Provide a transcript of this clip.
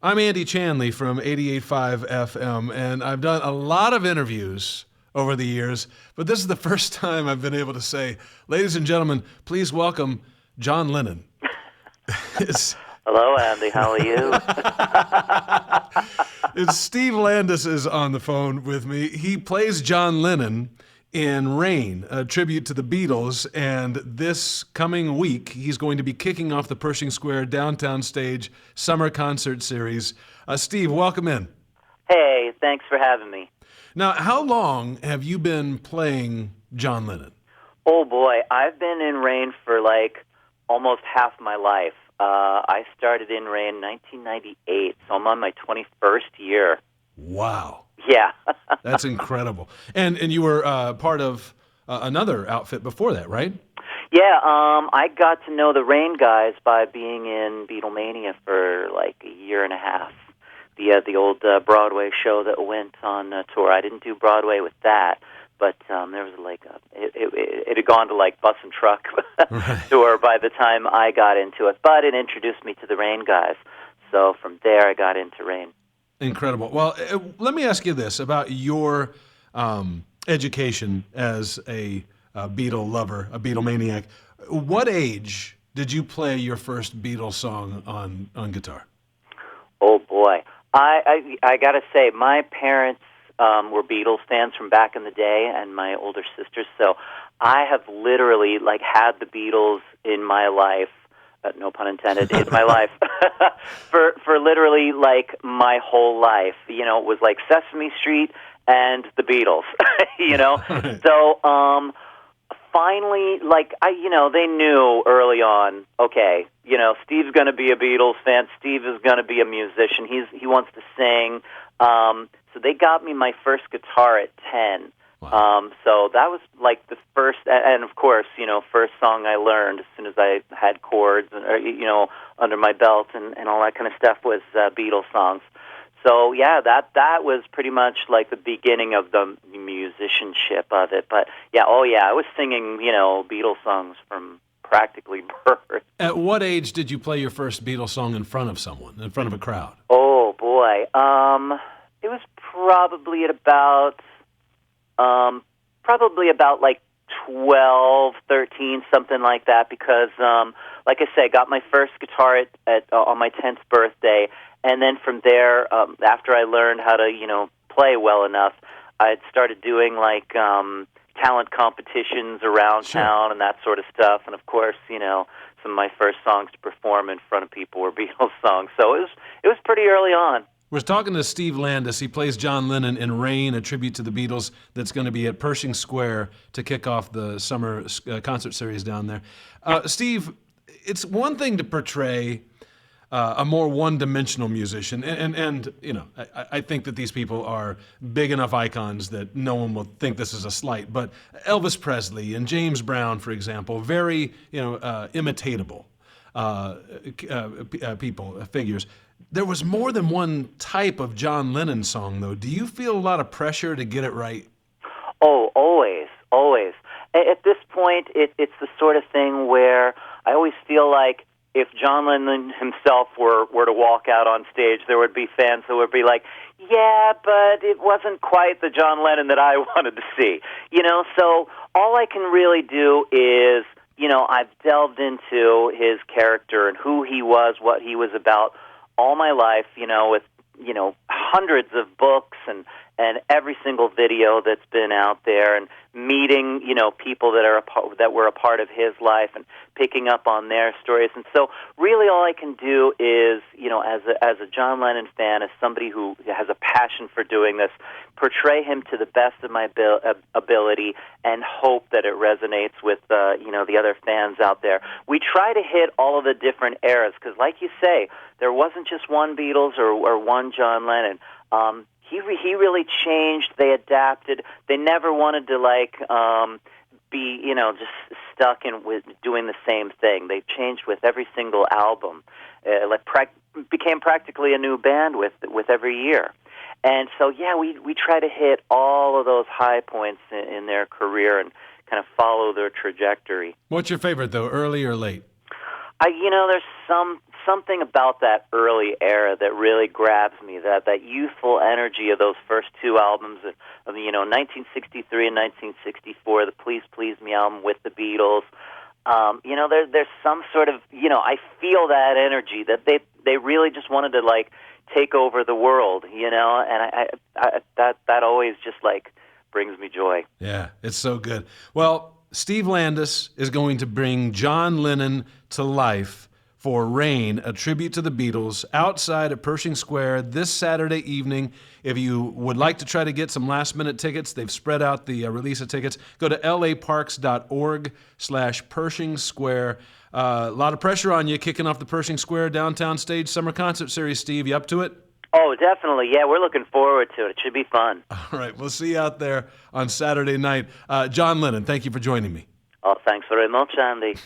I'm Andy Chanley from 88.5 FM, and I've done a lot of interviews over the years, but this is the first time I've been able to say, ladies and gentlemen, please welcome John Lennon. Hello, Andy. How are you? It's Steve Landis is on the phone with me. He plays John Lennon in Rain, a tribute to the Beatles, and this coming week he's going to be kicking off the Pershing Square Downtown Stage Summer Concert Series. Steve, welcome in. Hey, thanks for having me. Now, how long have you been playing John Lennon? Oh, boy. I've been in Rain for, almost half my life. I started in Rain in 1998, so I'm on my 21st year. Wow. Yeah. That's incredible. And you were part of another outfit before that, right? Yeah, I got to know the Rain guys by being in Beatlemania for a year and a half. The old Broadway show that went on tour. I didn't do Broadway with that, but there was it had gone to bus and truck tour by the time I got into it. But it introduced me to the Rain guys. So from there I got into Rain. Incredible. Well, let me ask you this about your education as a Beatle lover, a Beatlemaniac. What age did you play your first Beatles song on guitar? Oh, boy. I got to say, my parents were Beatles fans from back in the day, and my older sisters, so I have literally had the Beatles in my life, no pun intended, in my life, for literally my whole life. You know, it was like Sesame Street and the Beatles, you know? Right. So, finally, they knew early on, okay, Steve's going to be a Beatles fan. Steve is going to be a musician. He wants to sing. So they got me my first guitar at 10. Wow. So that was the first, and of course, first song I learned as soon as I had chords, under my belt and all that kind of stuff was Beatles songs. So yeah, that was pretty much the beginning of the musicianship of it. But yeah, I was singing, Beatles songs from practically birth. At what age did you play your first Beatles song in front of someone, in front of a crowd? Oh boy, it was probably at about 12, 13, something like that. Because, like I say, I got my first guitar on my 10th birthday. And then from there, after I learned how to, play well enough, I started doing talent competitions around town and that sort of stuff. And of course, some of my first songs to perform in front of people were Beatles songs. So it was pretty early on. We're talking to Steve Landis. He plays John Lennon in Rain, a tribute to the Beatles that's going to be at Pershing Square to kick off the summer concert series down there. Steve, it's one thing to portray a more one-dimensional musician, and I think that these people are big enough icons that no one will think this is a slight. But Elvis Presley and James Brown, for example, very imitatable figures. There was more than one type of John Lennon song, though. Do you feel a lot of pressure to get it right? Oh, always, always. At this point, it's the sort of thing where I always feel like if John Lennon himself were to walk out on stage, there would be fans who would be like, yeah, but it wasn't quite the John Lennon that I wanted to see. So all I can really do is, I've delved into his character and who he was, what he was about all my life, with, hundreds of books and every single video that's been out there, and meeting, people that were a part of his life and picking up on their stories. And so really all I can do is, as a John Lennon fan, as somebody who has a passion for doing this, portray him to the best of my ability and hope that it resonates with, the other fans out there. We try to hit all of the different eras because, like you say, there wasn't just one Beatles or one John Lennon. He really changed. They adapted. They never wanted to be just stuck in with doing the same thing. They changed with every single album. Became practically a new band with every year. And so yeah, we try to hit all of those high points in their career and kind of follow their trajectory. What's your favorite though, early or late? There's some something about that early era that really grabs me, that youthful energy of those first two albums of 1963 and 1964, the Please Please Me album with the Beatles. There's some sort of, I feel that energy that they really just wanted to like take over the world, and that always just like brings me joy. Yeah, it's so good. Well, Steve Landis is going to bring John Lennon to life for Rain, a tribute to the Beatles, outside at Pershing Square this Saturday evening. If you would like to try to get some last-minute tickets, they've spread out the release of tickets. Go to laparks.org/Pershing Square. A lot of pressure on you kicking off the Pershing Square Downtown Stage Summer Concert Series, Steve. You up to it? Oh, definitely. Yeah, we're looking forward to it. It should be fun. All right, we'll see you out there on Saturday night. John Lennon, thank you for joining me. Oh, thanks very much, Andy.